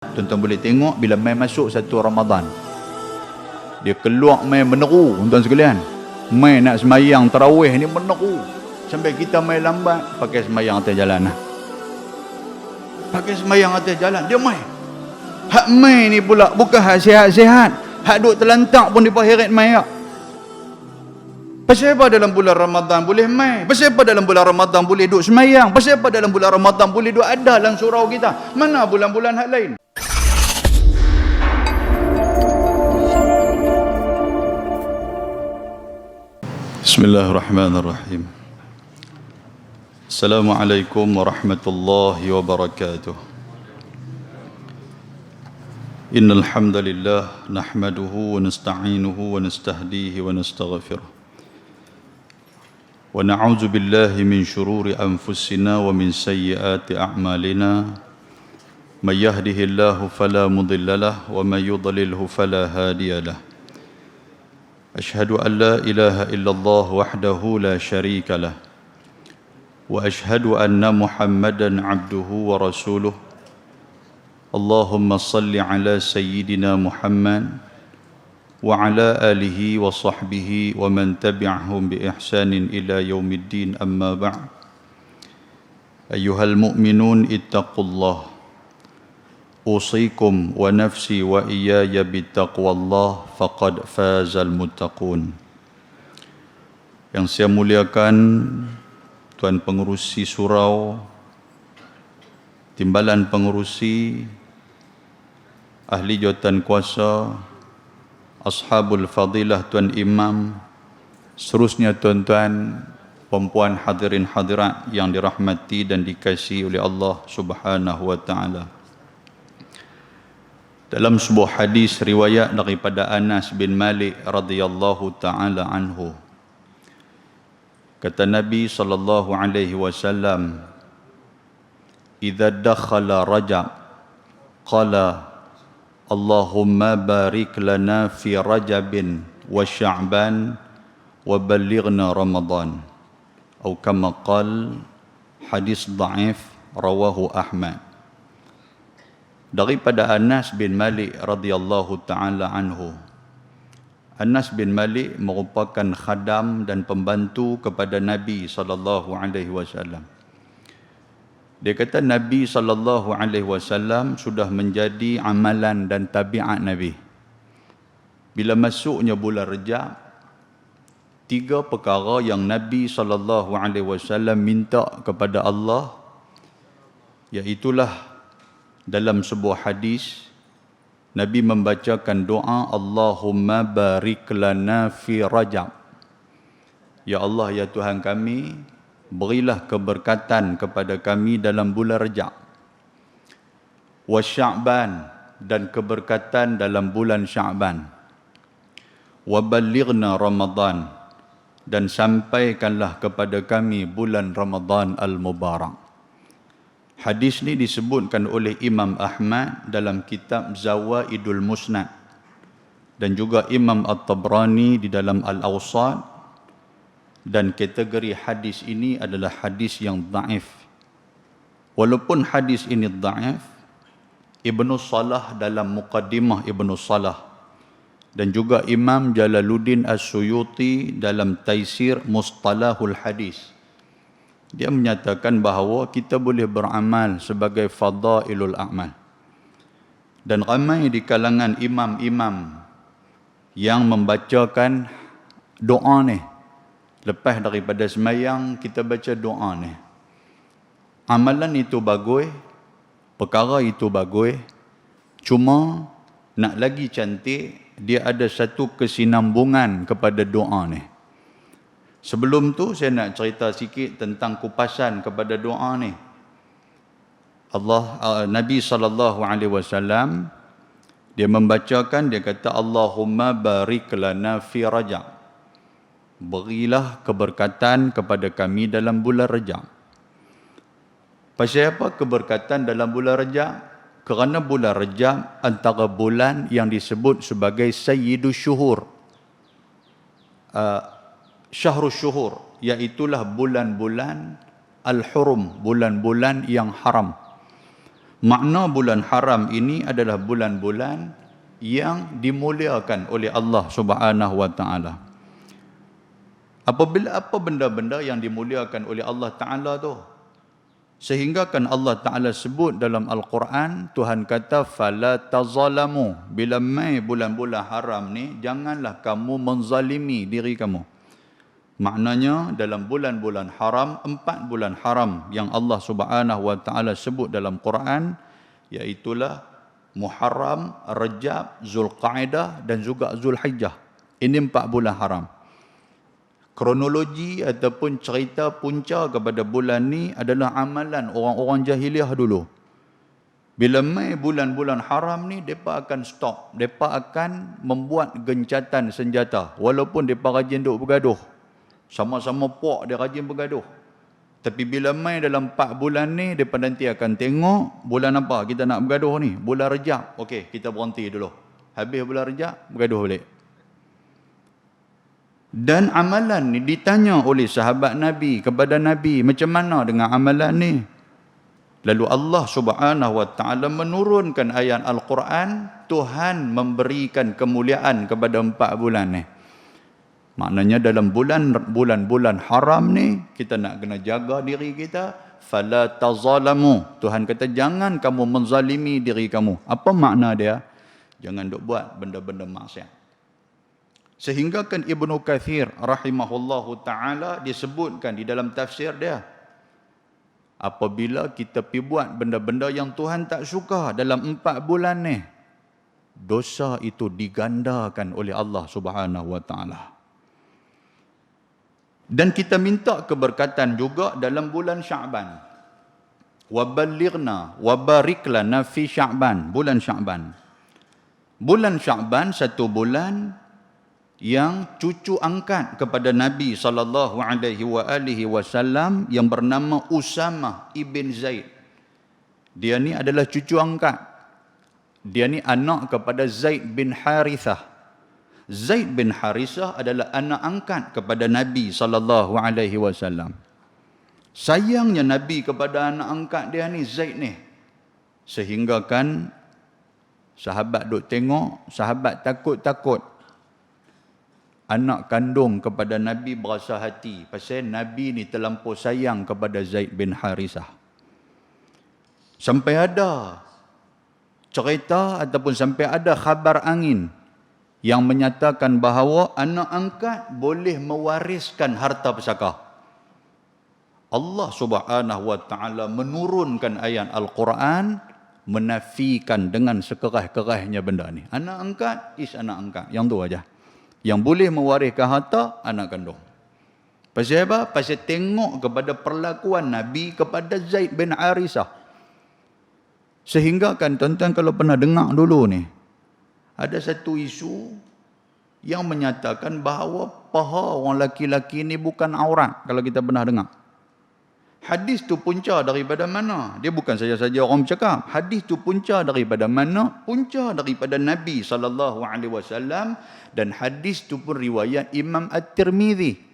Tuan-tuan boleh tengok bila mai masuk satu Ramadan, dia keluar mai meneru, tuan-tuan sekalian. Mai nak semayang tarawih ni meneru. Sampai kita mai lambat pakai semayang atas jalan lah. Pakai semayang atas jalan, dia mai. Hak mai ni pula bukan hak sihat-sihat. Hak duk terlantak pun dia heret mai tak. Pasal apa dalam bulan Ramadan boleh mai? Pasal apa dalam bulan Ramadan boleh duk semayang? Pasal apa dalam bulan Ramadan boleh duk ada dalam surau kita? Mana bulan-bulan hak lain? Bismillahirrahmanirrahim. Assalamualaikum warahmatullahi wabarakatuh. Innal hamdalillah nahmaduhu wa nasta'inuhu wa nastahdihi wa nastaghfiruh. Wa na'udzu billahi min shururi anfusina wa min sayyiati a'malina. May yahdihillahu fala mudilla lahu wa may yudlilhu fala hadiya lahu. أشهد أن لا إله إلا الله وحده لا شريك له وأشهد أن محمدا عبده ورسوله اللهم صل على سيدنا محمد وعلى آله وصحبه ومن تبعهم بإحسان إلى يوم الدين أما بعد أيها المؤمنون اتقوا الله أوصيكم ونفسي وإياي بتقوى الله فقد فاز المتقون. Yang saya muliakan Tuan Pengerusi Surau, Timbalan Pengerusi, Ahli Jawatan Kuasa, Ashabul Fadilah, Tuan Imam, seterusnya tuan-tuan, perempuan hadirin hadirat yang dirahmati dan dikasihi oleh Allah Subhanahu wa taala. Dalam sebuah hadis riwayat daripada Anas bin Malik radhiyallahu taala anhu, kata Nabi sallallahu alaihi wasallam, "Idza dakhala Rajab qala Allahumma barik lana fi Rajabin wa Sya'ban wa ballighna Ramadan." Atau kama qala, hadis dhaif rawahu Ahmad. Daripada Anas bin Malik radhiyallahu taala anhu. Anas bin Malik merupakan khadam dan pembantu kepada Nabi sallallahu alaihi wasallam. Dia kata Nabi sallallahu alaihi wasallam sudah menjadi amalan dan tabiat Nabi. Bila masuknya bulan Rejab, 3 perkara yang Nabi sallallahu alaihi wasallam minta kepada Allah, iaitulah dalam sebuah hadis Nabi membacakan doa Allahumma barik lana fi Rajab. Ya Allah, ya Tuhan kami, berilah keberkatan kepada kami dalam bulan Rajab. Wa Sya'ban, dan keberkatan dalam bulan Sya'ban. Wa ballighna Ramadan, dan sampaikanlah kepada kami bulan Ramadan al-Mubarak. Hadis ni disebutkan oleh Imam Ahmad dalam kitab Zawaidul Musnad dan juga Imam At-Tabrani di dalam Al-Awsat, dan kategori hadis ini adalah hadis yang dhaif. Walaupun hadis ini dhaif, Ibnu Salah dalam Muqaddimah Ibnu Salah dan juga Imam Jalaluddin As-Suyuti dalam Taisir Mustalahul Hadis, dia menyatakan bahawa kita boleh beramal sebagai fadailul a'mal. Dan ramai di kalangan imam-imam yang membacakan doa ni. Lepas daripada semayang, kita baca doa ni. Amalan itu bagus, perkara itu bagus. Cuma nak lagi cantik, dia ada satu kesinambungan kepada doa ni. Sebelum tu saya nak cerita sikit tentang kupasan kepada doa ni. Nabi sallallahu alaihi wasallam dia membacakan, dia kata Allahumma barik lana fi Rajab. Berilah keberkatan kepada kami dalam bulan Rajab. Pasal apa keberkatan dalam bulan Rajab? Kerana bulan Rajab antara bulan yang disebut sebagai Sayyidus Syuhur. Syahrul Syuhur, iaitulah bulan-bulan Al-Hurum, bulan-bulan yang haram. Makna bulan haram ini adalah bulan-bulan yang dimuliakan oleh Allah Subhanahu wa taala. Apabila apa benda-benda yang dimuliakan oleh Allah Taala tu, sehingga kan Allah Taala sebut dalam Al-Quran, Tuhan kata fala tazalamu, bila mai bulan-bulan haram ni janganlah kamu menzalimi diri kamu. Maknanya dalam bulan-bulan haram, 4 bulan haram yang Allah Subhanahu wa taala sebut dalam Quran, iaitulah Muharram, Rajab, Zulqa'dah dan juga Zulhijjah. Ini 4 bulan haram. Kronologi ataupun cerita punca kepada bulan ni adalah amalan orang-orang jahiliah dulu. Bila mai bulan-bulan haram ni, mereka akan stop. Mereka akan membuat gencatan senjata. Walaupun mereka rajin duk bergaduh. Sama-sama puak dia rajin bergaduh. Tapi bila mai dalam 4 bulan ni, mereka nanti akan tengok bulan apa kita nak bergaduh ni. Bulan Rejab. Okey, kita berhenti dulu. Habis bulan Rejab, bergaduh balik. Dan amalan ni ditanya oleh sahabat Nabi kepada Nabi, macam mana dengan amalan ni? Lalu Allah Subhanahu wa taala menurunkan ayat Al-Quran, Tuhan memberikan kemuliaan kepada 4 bulan ni. Maknanya dalam bulan-bulan haram ni, kita nak kena jaga diri kita. Fala tazalamu. Tuhan kata jangan kamu menzalimi diri kamu. Apa makna dia? Jangan duk buat benda-benda maksiat. Sehingga kan Ibnu Katsir rahimahullahu ta'ala disebutkan di dalam tafsir dia, apabila kita pergi buat benda-benda yang Tuhan tak suka dalam 4 bulan ni, dosa itu digandakan oleh Allah Subhanahu wa ta'ala. Dan kita minta keberkatan juga dalam bulan Sya'ban. Waballighna wabarikna fi Sya'ban, bulan Sya'ban. Bulan Sya'ban satu bulan yang cucu angkat kepada Nabi SAW yang bernama Usamah ibn Zaid. Dia ni adalah cucu angkat. Dia ni anak kepada Zaid bin Harithah. Zaid bin Harithah adalah anak angkat kepada Nabi SAW. Sayangnya Nabi kepada anak angkat dia ni, Zaid ni. Sehingga kan sahabat duk tengok, sahabat takut-takut. Anak kandung kepada Nabi berasa hati pasal Nabi ni terlampau sayang kepada Zaid bin Harithah. Sampai ada cerita ataupun sampai ada khabar angin yang menyatakan bahawa anak angkat boleh mewariskan harta pusaka. Allah Subhanahu wa taala menurunkan ayat Al-Quran menafikan dengan sekerah-kerahnya benda ni. Anak angkat is anak angkat, yang tu aja. Yang boleh mewariskan harta, anak kandung. Pasal apa? Pasal tengok kepada perlakuan Nabi kepada Zaid bin Harithah. Sehingga kan tuan-tuan kalau pernah dengar dulu ni, ada satu isu yang menyatakan bahawa paha orang laki-laki ni bukan aurat. Kalau kita pernah dengar. Hadis tu punca daripada mana? Dia bukan saja-saja orang bercakap. Hadis tu punca daripada mana? Punca daripada Nabi SAW. Dan hadis tu pun riwayat Imam At-Tirmidhi.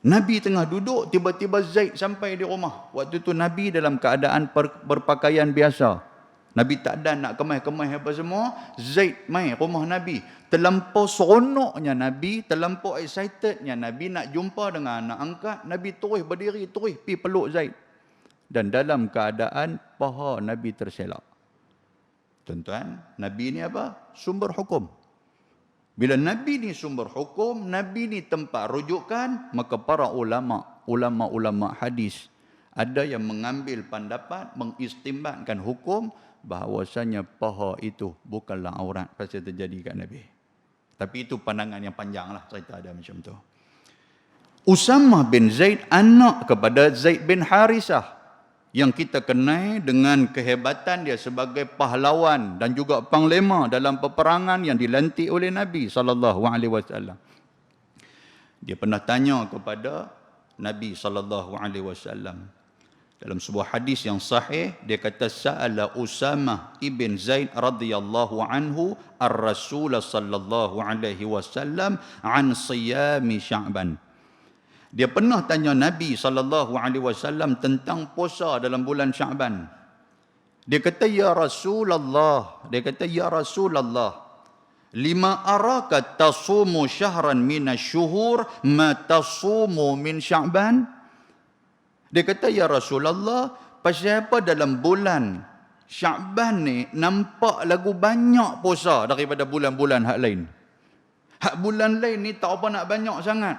Nabi tengah duduk, tiba-tiba Zaid sampai di rumah. Waktu tu Nabi dalam keadaan berpakaian biasa. Nabi tak ada nak kemas-kemas apa semua. Zaid mai rumah Nabi. Terlampau seronoknya Nabi, terlampau excitednya Nabi nak jumpa dengan anak angkat. Nabi terus berdiri, terus pergi peluk Zaid. Dan dalam keadaan paha Nabi terselak. Tuan-tuan, Nabi ni apa? Sumber hukum. Bila Nabi ni sumber hukum, Nabi ni tempat rujukan, maka para ulama' hadis, ada yang mengambil pendapat, mengistimbatkan hukum, bahawasanya paha itu bukanlah aurat pasal terjadi kat Nabi. Tapi itu pandangan yang panjang lah, cerita ada macam tu. Usamah bin Zaid, anak kepada Zaid bin Harithah, yang kita kenal dengan kehebatan dia sebagai pahlawan dan juga panglima dalam peperangan yang dilantik oleh Nabi SAW. Dia pernah tanya kepada Nabi SAW. Dalam sebuah hadis yang sahih, dia kata sa'ala Usamah ibn Zaid radhiyallahu anhu ar-Rasul sallallahu alaihi wasallam an siyami Sya'ban. Dia pernah tanya Nabi sallallahu alaihi wasallam tentang puasa dalam bulan Sya'ban. Dia kata, ya Rasulullah. Dia kata, ya Rasulullah. Lima araka tasumu syahran minasyuhur ma tasumu min Sya'ban. Dia kata, ya Rasulullah, pasal apa dalam bulan Sya'ban ni nampak lagu banyak puasa daripada bulan-bulan hak lain. Hak bulan lain ni tak apa nak banyak sangat.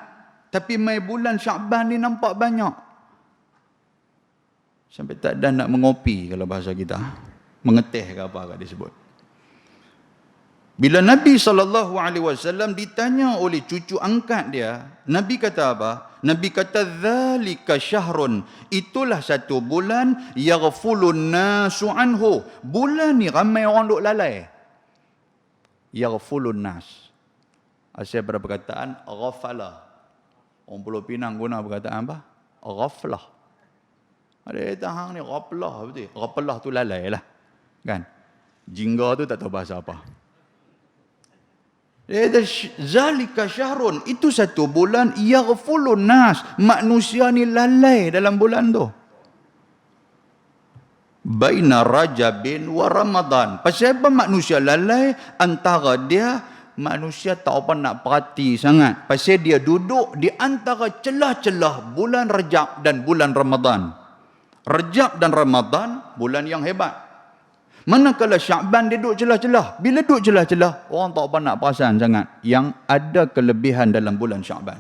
Tapi mai bulan Sya'ban ni nampak banyak. Sampai tak ada nak mengopi kalau bahasa kita. Mengeteh ke apa kat disebut. Bila Nabi SAW ditanya oleh cucu angkat dia, Nabi kata apa? Nabi kata, "Dzalika syahrun." Itulah satu bulan yaghfulun nasu anhu. Bulan ni ramai orang duk lalai. Yaghfulun nas. Asal pada perkataan ghafala. Orang Pulau Pinang guna perkataan apa? Ghaflah. Ada tahang ni ghaflah betul. Ghaflah tu lalai lah. Kan? Jingga tu tak tahu bahasa apa. Zalika syahrun, itu satu bulan yaghfulun nas, manusia ni lalai dalam bulan tu. Baina Rajabin wa Ramadan. Pasal apa manusia lalai? Antara dia manusia tak apa nak perhati sangat. Pasal dia duduk di antara celah-celah bulan Rajab dan bulan Ramadan. Rajab dan Ramadan bulan yang hebat. Manakala Sya'ban dia duduk celah-celah. Bila duduk celah-celah, orang tak apa nak perasan sangat yang ada kelebihan dalam bulan Sya'ban.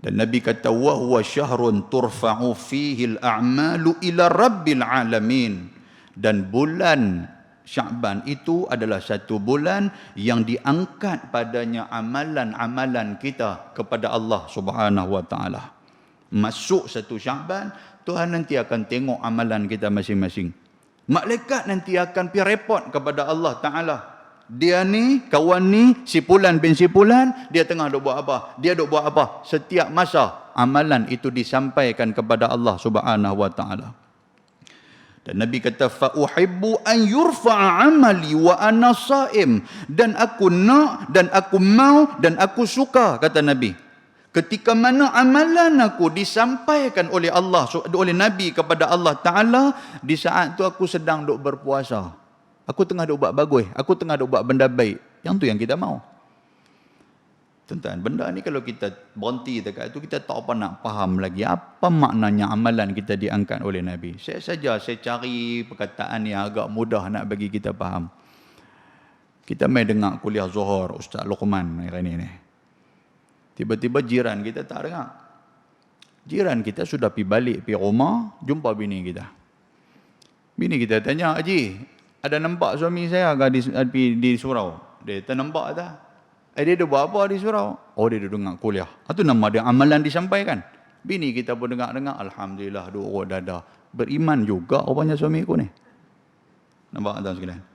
Dan Nabi kata, wa huwa syahrun turfa'u fihi al-a'malu ila rabbil alamin. Dan bulan Sya'ban itu adalah satu bulan yang diangkat padanya amalan-amalan kita kepada Allah Subhanahu wa taala. Masuk satu Sya'ban, Tuhan nanti akan tengok amalan kita masing-masing. Malaikat nanti akan pergi report kepada Allah Ta'ala. Dia ni, kawan ni, si Fulan bin si Fulan, dia tengah duk buat apa? Dia duk buat apa? Setiap masa, amalan itu disampaikan kepada Allah Subhanahu wa Ta'ala. Dan Nabi kata, فَأُحِبُّ أَنْ يُرْفَعَ عَمَلِي وَأَنَا صَائِمٌ. Dan aku nak, dan aku mau, dan aku suka, kata Nabi. Ketika mana amalan aku disampaikan oleh Allah, oleh Nabi kepada Allah Ta'ala, di saat tu aku sedang duk berpuasa. Aku tengah duk buat bagus. Aku tengah duk buat benda baik. Yang tu yang kita mau. Tuan-tuan, benda ni kalau kita berhenti dekat itu, kita tak apa nak faham lagi apa maknanya amalan kita diangkat oleh Nabi. Saya cari perkataan yang agak mudah nak bagi kita faham. Kita mai dengar kuliah Zuhur Ustaz Luqman hari ni. Tiba-tiba jiran kita tak dengar. Jiran kita sudah pergi balik, pergi rumah, jumpa bini kita. Bini kita tanya, Haji, ada nampak suami saya di surau? Dia tak nampak tak? Dia buat apa di surau? Oh, dia dengar kuliah. Itu nama dia amalan disampaikan. Bini kita pun dengar-dengar, Alhamdulillah, duk urut dada. Beriman juga rupanya suami aku ni. Nampak tak sekalian?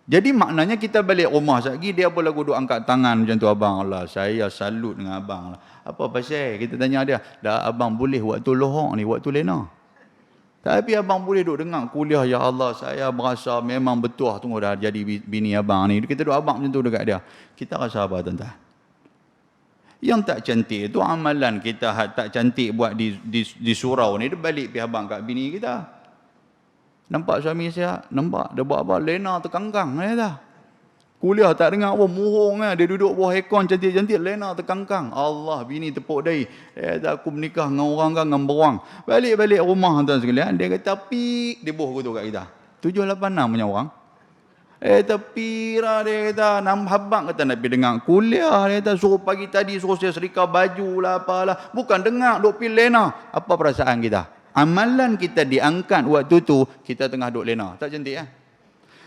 Jadi maknanya kita balik rumah sekali, dia pun lagu duk angkat tangan macam tu, abang Allah, saya salut dengan abang lah. Apa pasal? Kita tanya dia, dah abang boleh waktu lohok ni, waktu lena. Tapi abang boleh duk dengar kuliah, ya Allah, saya berasa memang betul tunggu dah jadi bini abang ni. Kita duk abang macam tu dekat dia. Kita rasa apa tuan-tuan? Yang tak cantik itu amalan kita tak cantik buat di surau ni, dia balik pergi abang kat bini kita. Nampak suami saya? Nampak? Dia buat apa? Lena terkangkang. Kuliah tak dengar apa? Muhung. Dia duduk bawah aircon cantik-cantik. Lena terkangkang. Allah, bini tepuk dahi. Aku menikah dengan orang kan, dengan berang. Balik-balik rumah tuan sekalian. Dia kata, pik. Dia buh kutu kat kita. 786 punya orang. Tepi lah dia kata. Habang kata nak pergi dengar kuliah. Dia kata, suruh pagi tadi, suruh saya serika baju lah, apalah. Bukan dengar, duk pergi Lena. Apa perasaan kita? Amalan kita diangkat waktu tu, kita tengah duk lena. Tak cantik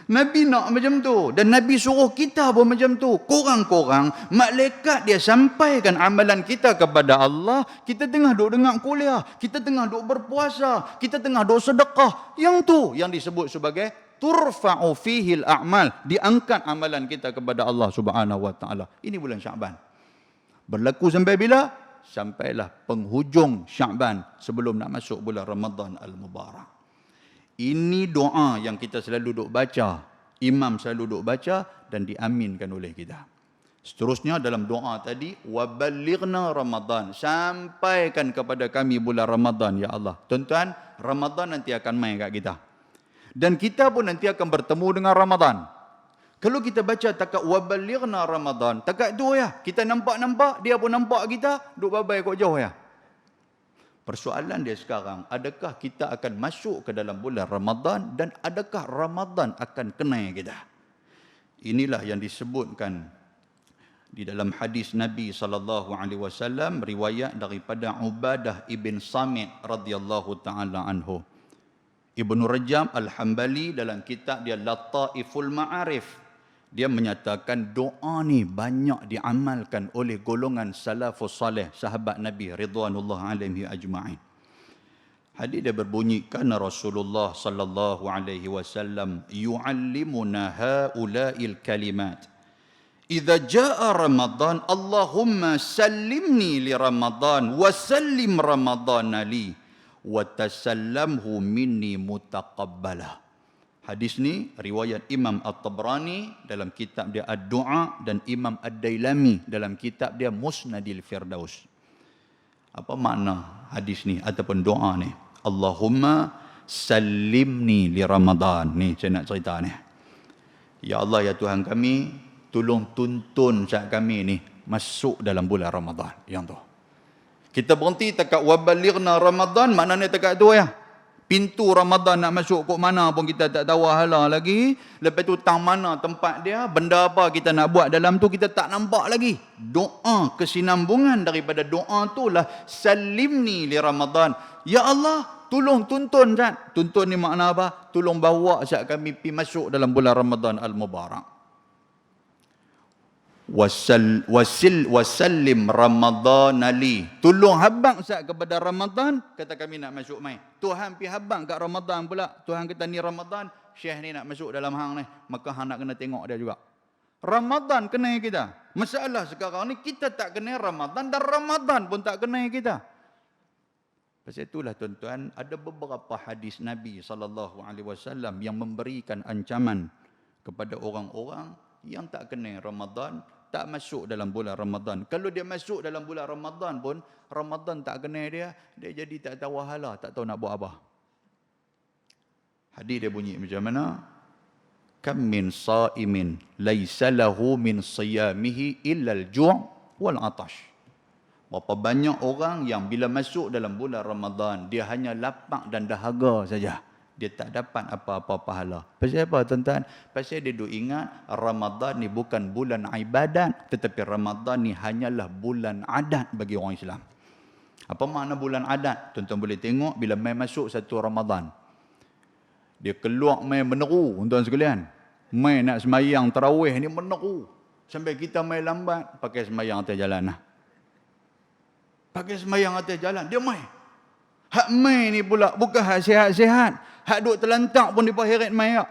Nabi nak macam tu. Dan Nabi suruh kita pun macam tu. Korang-korang, malaikat dia sampaikan amalan kita kepada Allah. Kita tengah duk dengar kuliah. Kita tengah duk berpuasa. Kita tengah duk sedekah. Yang tu yang disebut sebagai turfa'u fihil a'mal. Diangkat amalan kita kepada Allah Subhanahu wa ta'ala. Ini bulan Sya'ban. Berlaku sampai bila? Sampailah penghujung Sya'ban sebelum nak masuk bulan Ramadan Al-Mubarak. Ini doa yang kita selalu duk baca. Imam selalu duk baca dan diaminkan oleh kita. Seterusnya dalam doa tadi, وَبَلِّغْنَا Ramadan. Sampaikan kepada kami bulan Ramadan, ya Allah. Tuan-tuan, Ramadan nanti akan main kat kita. Dan kita pun nanti akan bertemu dengan Ramadan. Kalau kita baca takat wabalighna Ramadan, takat tu ya. Kita nampak-nampak, dia pun nampak kita, duk babai kok jauh ya. Persoalan dia sekarang, adakah kita akan masuk ke dalam bulan Ramadan dan adakah Ramadan akan kenai kita? Inilah yang disebutkan di dalam hadis Nabi SAW, riwayat daripada Ubadah ibn Samit radhiyallahu taala anhu. Ibnu Rajab Al-Hambali dalam kitab dia Lataiful Ma'arif, dia menyatakan doa ni banyak diamalkan oleh golongan salafus salih, sahabat Nabi ridwanullah alaihi ajma'in. Hadis dia berbunyi, kana Rasulullah sallallahu alaihi wasallam yu'allimuna haula'il kalimat. Idza jaa Ramadan, Allahumma sallimni li Ramadan wa sallim Ramadana li wa tasallamhu minni mutaqabbala. Hadis ni riwayat Imam At-Tabrani dalam kitab dia Ad-Du'a dan Imam Ad-Dailami dalam kitab dia Musnadil Firdaus. Apa makna hadis ni ataupun doa ni? Allahumma sallimni li Ramadan. Ni saya nak cerita ni. Ya Allah, ya Tuhan kami, tolong tuntun saat kami ni masuk dalam bulan Ramadan. Yang tu. Kita berhenti takat wabalighna Ramadan, maknanya takat tu ya. Pintu Ramadan nak masuk kok mana pun kita tak tahu hala lagi. Lepas tu tang mana tempat dia, benda apa kita nak buat dalam tu kita tak nampak lagi. Doa kesinambungan daripada doa tu lah salimni li Ramadan. Ya Allah, tolong tuntun Zat. Tuntun ni makna apa? Tolong bawa saat kami pergi masuk dalam bulan Ramadan Al-Mubarak. Wasallim Ramadhan li. Tolong habang sat kepada Ramadan, kata kami nak masuk mai. Tuhan pi habang kat Ramadan pula. Tuhan kata ni Ramadan, Syekh ni nak masuk dalam hang ni, maka hang nak kena tengok dia juga. Ramadan kena kita. Masalah sekarang ni kita tak kena Ramadan dan Ramadan pun tak kena kita. Pasal itulah tuan-tuan, ada beberapa hadis Nabi SAW yang memberikan ancaman kepada orang-orang yang tak kena Ramadan, tak masuk dalam bulan Ramadan. Kalau dia masuk dalam bulan Ramadan pun, Ramadan tak kena dia jadi tak tahu hala, tak tahu nak buat apa. Hadis dia bunyi macam mana? Kam min sa'imin laisa lahu min siyamihi illa al-ju' wal 'atash. Berapa banyak orang yang bila masuk dalam bulan Ramadan, dia hanya lapang dan dahaga saja. Dia tak dapat apa-apa pahala. Pasal apa tuan-tuan? Pasal dia duk ingat Ramadan ni bukan bulan ibadat, tetapi Ramadan ni hanyalah bulan adat bagi orang Islam. Apa makna bulan adat? Tuan-tuan boleh tengok bila mai masuk satu Ramadan. Dia keluar mai meneru, tuan-tuan sekalian. Mai nak semayang tarawih ni meneru. Sampai kita mai lambat, pakai semayang atas jalan lah. Pakai semayang atas jalan, dia mai. Hak mai ni pula bukan hak sihat-sihat. Hak duk terlantak pun dipa heret mai tak.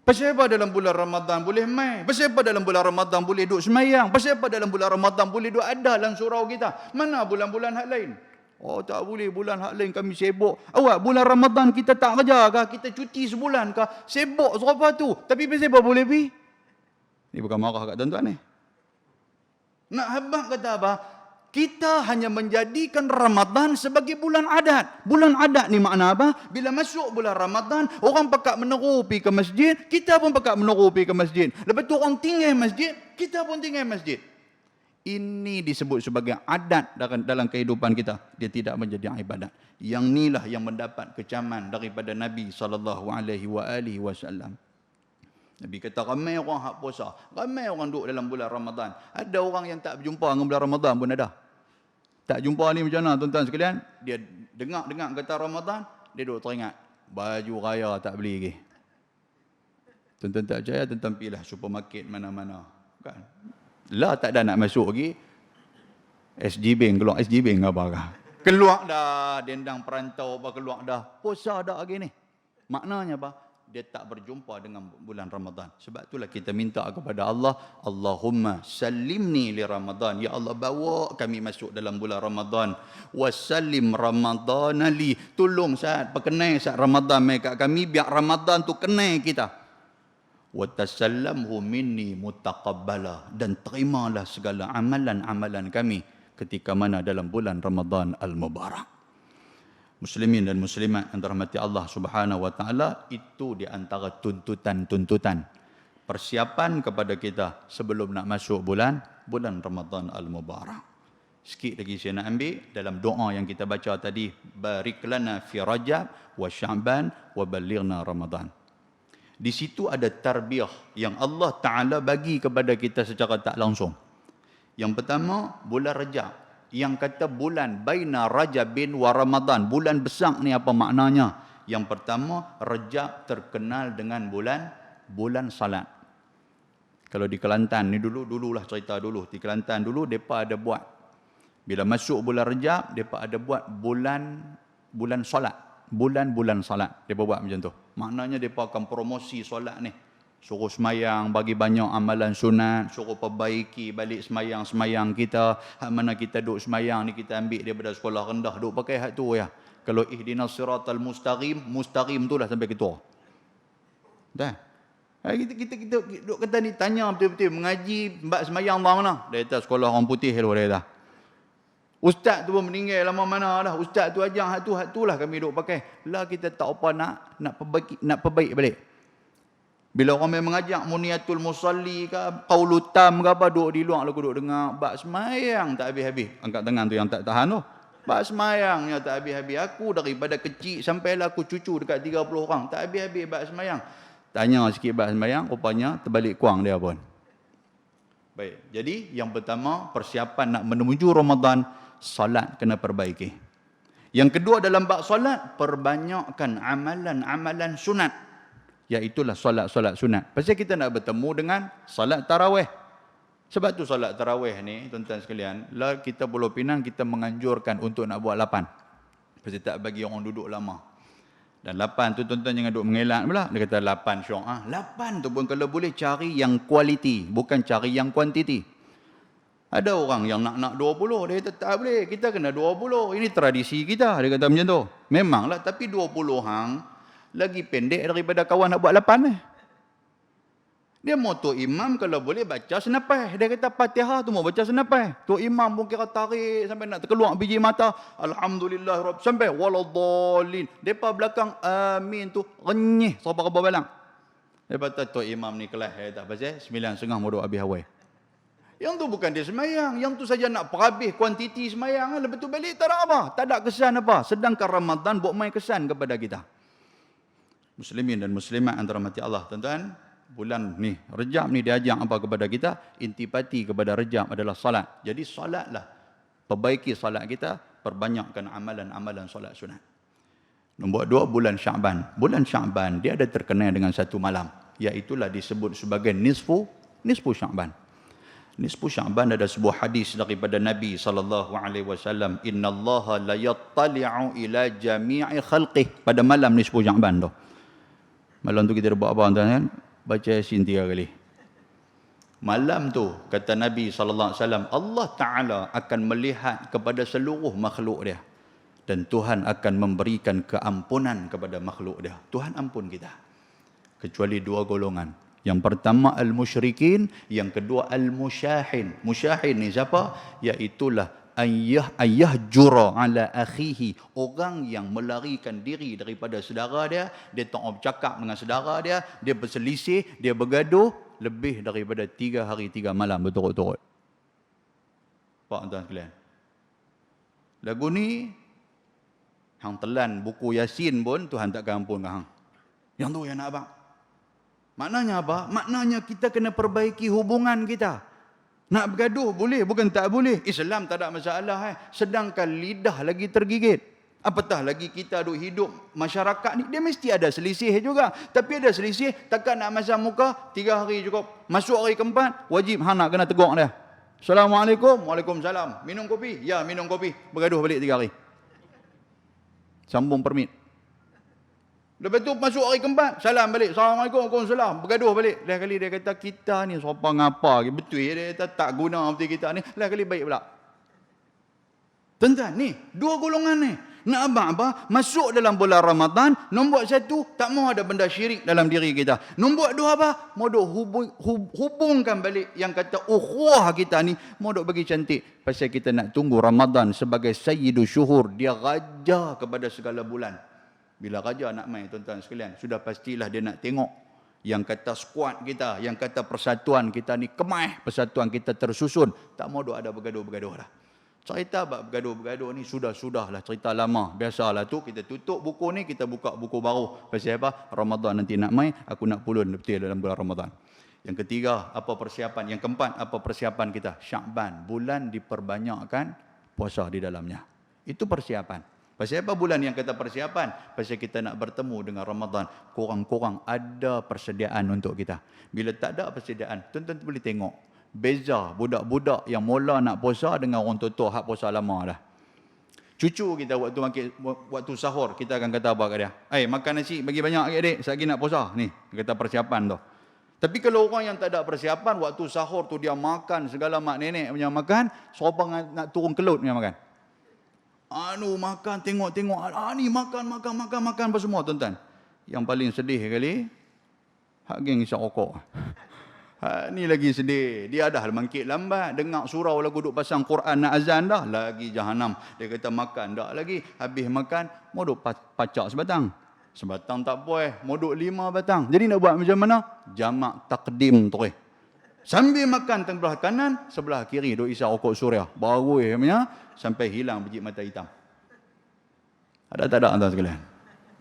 Pasal apa dalam bulan Ramadan boleh mai? Pasal apa dalam bulan Ramadan boleh duk semayang? Pasal apa dalam bulan Ramadan boleh duk ada dalam surau kita? Mana bulan-bulan hak lain? Oh tak boleh, bulan hak lain kami sibuk. Awak bulan Ramadan kita tak kerja kah? Kita cuti sebulan kah? Sibuk serapa tu. Tapi pasal apa boleh pergi? Ni bukan marah kat tuan-tuan ni. Nak habaq kata apa? Kita hanya menjadikan Ramadan sebagai bulan adat. Bulan adat ni makna apa? Bila masuk bulan Ramadan, orang pakat meneru pergi ke masjid, kita pun pakat meneru pergi ke masjid. Lepas tu orang tinggal masjid, kita pun tinggal masjid. Ini disebut sebagai adat dalam kehidupan kita. Dia tidak menjadi ibadat. Yang inilah yang mendapat kecaman daripada Nabi SAW. Nabi kata ramai orang hak puasa, ramai orang duduk dalam bulan Ramadan. Ada orang yang tak berjumpa dengan bulan Ramadan pun ada. Tak jumpa ni macam mana tuan-tuan sekalian? Dia dengar kata Ramadan, dia duduk teringat. Baju raya tak beli lagi. Tuan-tuan tak percaya, tuan-tuan pergilah supermarket mana-mana. Kan? Lah tak ada nak masuk lagi. SG Bank, keluar SG Bank apakah? Keluar dah, dendang perantau apa keluar dah. Puasa dah lagi ni. Maknanya apa? Dia tak berjumpa dengan bulan Ramadan. Sebab itulah kita minta kepada Allah, Allahumma sallimni li Ramadan. Ya Allah, bawa kami masuk dalam bulan Ramadan. Wasallim Ramadana li. Tolong saat perkenai saat Ramadan mai kat kami, biar Ramadan tu kenai kita. Wa tasallamhu minni mutaqabbala. Dan terimalah segala amalan-amalan kami ketika mana dalam bulan Ramadan Al-Mubarak. Muslimin dan muslimat yang dirahmati Allah Subhanahu wa taala, itu di antara tuntutan-tuntutan persiapan kepada kita sebelum nak masuk bulan Ramadan al-Mubarak. Sikit lagi saya nak ambil dalam doa yang kita baca tadi, barik lana fi Rajab wa Sya'ban wa ballighna Ramadan. Di situ ada tarbiyah yang Allah Taala bagi kepada kita secara tak langsung. Yang pertama, bulan Rajab. Yang kata bulan baina Rajabin wa Ramadan, bulan besar ni apa maknanya? Yang pertama, Rajab terkenal dengan bulan salat. Kalau di Kelantan ni dululah cerita dulu. Di Kelantan dulu depa ada buat, bila masuk bulan Rajab depa ada buat bulan solat. Bulan salat depa buat macam tu. Maknanya depa akan promosi solat ni. Suruh semayang, bagi banyak amalan sunat, suruh perbaiki balik semayang kita. Hak mana kita duduk semayang ni kita ambil daripada sekolah rendah, duduk pakai hak tu ya. Kalau ihdinas siratal mustaqim tu lah sampai ketua. Dah. Kita duduk kata ni tanya betul-betul mengaji bab semayang mana? Dia kata sekolah orang putih dia kata. Ustaz tu pun meninggal lama mana dah. Ustaz tu ajar hak tu lah kami duduk pakai. Lah kita tak apa nak perbaiki balik. Bila orang main mengajak muniatul musalli ke qaulul tam ke apa, duduk di luar lagu duduk dengar bab semayang tak habis-habis. Angkat tangan tu yang tak tahan tu. Bab semayang yang tak habis-habis. Aku daripada kecil sampailah aku cucu dekat 30 orang tak habis-habis bab semayang. Tanya sikit bab semayang, rupanya terbalik kuang dia pun. Baik, jadi yang pertama persiapan nak menuju Ramadan, salat kena perbaiki. Yang kedua dalam bab salat, perbanyakkan amalan-amalan sunat. Iaitulah solat-solat sunat. Pasal kita nak bertemu dengan solat tarawih. Sebab tu solat tarawih ni, tuan-tuan sekalian, lah kita Pulau Pinang kita menganjurkan untuk nak buat 8. Pasal tak bagi orang duduk lama. Dan 8 tu tuan-tuan jangan duduk mengelak pula. Dia kata 8 syu'ah. 8 tu pun kalau boleh cari yang kualiti, bukan cari yang kuantiti. Ada orang yang nak 20, dia kata tak boleh, kita kena 20. Ini tradisi kita, dia kata macam tu. Memanglah, tapi 20 hang lagi pendek daripada kawan nak buat 8 ni. Dia mau tu imam kalau boleh baca senapah. Dia kata Fatihah tu mau baca senapah. Tu imam pun kira tarik sampai nak terkeluar biji mata. Alhamdulillah Rabb sampai waladhdallin. Depa belakang amin tu renyih sampai berapa balang. Dia kata tu imam ni kelas tak pasal 9.30 mau duk habis awal. Yang tu bukan dia semayang, yang tu saja nak perhabis kuantiti semayang, lepas tu balik tak ada apa, tak ada kesan apa. Sedangkan Ramadan buat main kesan kepada kita. Muslimin dan muslimat yang dirahmati Allah, tuan-tuan, bulan ni Rejab ni diajak apa kepada kita? Intipati kepada Rejab adalah salat. Jadi salatlah, perbaiki salat kita, perbanyakkan amalan-amalan salat sunat. Nombor 2, bulan Sya'ban. Bulan Sya'ban dia ada terkenal dengan satu malam, iaitulah disebut sebagai nisfu Sya'ban. Nisfu Sya'ban ada sebuah hadis daripada Nabi SAW. Innallaha la yattali'u ila jami'i khalqih. Pada malam nisfu Sya'ban tu. Malam tu kita buat apa tuan-tuan? Baca Yasin 3 kali. Malam tu kata Nabi SAW, Allah Ta'ala akan melihat kepada seluruh makhluk dia. Dan Tuhan akan memberikan keampunan kepada makhluk dia. Tuhan ampun kita. Kecuali 2 golongan. Yang pertama al-musyrikin, yang kedua al-musyahin. Musyahin ni siapa? Iaitulah ayah jura ala akhihi, orang yang melarikan diri daripada saudara dia, dia tak mau bercakap dengan saudara dia, dia berselisih, dia bergaduh lebih daripada 3 hari 3 malam berturut-turut. Pak tuan sekalian, lagu ni hang telan buku Yasin pun Tuhan takkan ampun ke hang. Yang tu yang nak abang. Maknanya apa? Maknanya kita kena perbaiki hubungan kita. Nak bergaduh boleh, bukan tak boleh. Islam tak ada masalah. Sedangkan lidah lagi tergigit. Apatah lagi kita duk hidup masyarakat ni, dia mesti ada selisih juga. Tapi ada selisih, takkan nak masam muka 3 hari cukup. Masuk hari keempat, wajib hang nak kena tegur dia. Assalamualaikum, waalaikumsalam. Minum kopi? Ya, minum kopi. Bergaduh balik 3 hari. Sambung permit. Lepas tu masuk hari keempat, salam balik. Assalamualaikum, waalaikumsalam. Bergaduh balik. Lain kali dia kata, kita ni sopan apa? Betul dia kata, tak guna betul kita ni. Lain kali baik pula. Tuan-tuan, ni, dua golongan ni. Nak abang apa? Masuk dalam bulan Ramadan, nombor satu, tak mau ada benda syirik dalam diri kita. Nombor dua apa? Mau duk hubungkan balik yang kata ukhuwah kita ni, mau duk bagi cantik. Pasal kita nak tunggu Ramadan sebagai sayyidu syuhur. Dia raja kepada segala bulan. Bila raja nak main, tuan-tuan sekalian, sudah pastilah dia nak tengok yang kata skuad kita, yang kata persatuan kita ni kemah, persatuan kita tersusun. Tak mau duk ada bergaduh-bergaduh dah. Cerita bab bergaduh-bergaduh ni sudah-sudahlah cerita lama. Biasalah tu kita tutup buku ni, kita buka buku baru. Pasal apa? Ramadan nanti nak main, aku nak pulun betul dalam bulan Ramadan. Yang ketiga, apa persiapan? Yang keempat, apa persiapan kita? Sya'ban, bulan diperbanyakkan puasa di dalamnya. Itu persiapan. Pasal apa bulan yang kata persiapan? Pasal kita nak bertemu dengan Ramadan. Kurang-kurang ada persediaan untuk kita. Bila tak ada persediaan, tuan-tuan boleh tengok. Beza budak-budak yang mula nak puasa dengan orang tua hak puasa lama dah. Cucu kita waktu sahur, kita akan kata apa kat dia? Makan nasi bagi banyak adik-adik, sekali nak puasa. Ni, kata persiapan tu. Tapi kalau orang yang tak ada persiapan, waktu sahur tu dia makan segala mak nenek punya makan, serupa nak turun kelut punya makan. Makan, tengok-tengok. Ni makan apa semua, tuan-tuan. Yang paling sedih kali, hak geng isap rokok. Ni lagi sedih. Dia dah bangkit lambat. Dengar surau lagu duk pasang Quran nak azan dah. Lagi jahanam. Dia kata makan dah lagi. Habis makan, mau duk pacak sebatang. Sebatang tak puas. Mau duk 5 batang. Jadi nak buat macam mana? Jamak takdim terus. Sambil makan sebelah kanan, sebelah kiri duk isap rokok suria. Baru punya sampai hilang biji mata hitam. Ada tak ada tuan sekalian?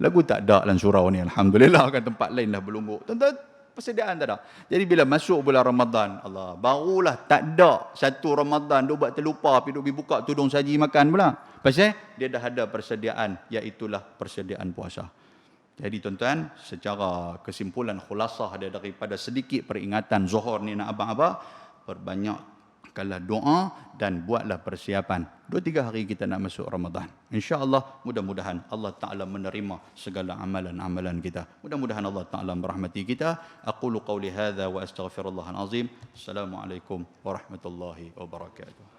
Lagu tak ada dalam surau ni. Alhamdulillah kan tempat lain dah berlungguk. Tuan-tuan, persediaan tak ada. Jadi bila masuk bulan Ramadan, Allah, barulah tak ada satu Ramadan duk buat terlupa pergi duk buka tudung saji makan pula. Pasal dia dah ada persediaan, iaitulah persediaan puasa. Jadi tuan-tuan, secara kesimpulan khulasah dia daripada sedikit peringatan Zuhur ni nak abang-abang, perbanyakkanlah doa dan buatlah persiapan. 2-3 hari kita nak masuk Ramadan. InsyaAllah, mudah-mudahan Allah Ta'ala menerima segala amalan-amalan kita. Mudah-mudahan Allah Ta'ala merahmati kita. Aqulu qawli hadha wa astaghfirullahal azim. Assalamualaikum warahmatullahi wabarakatuh.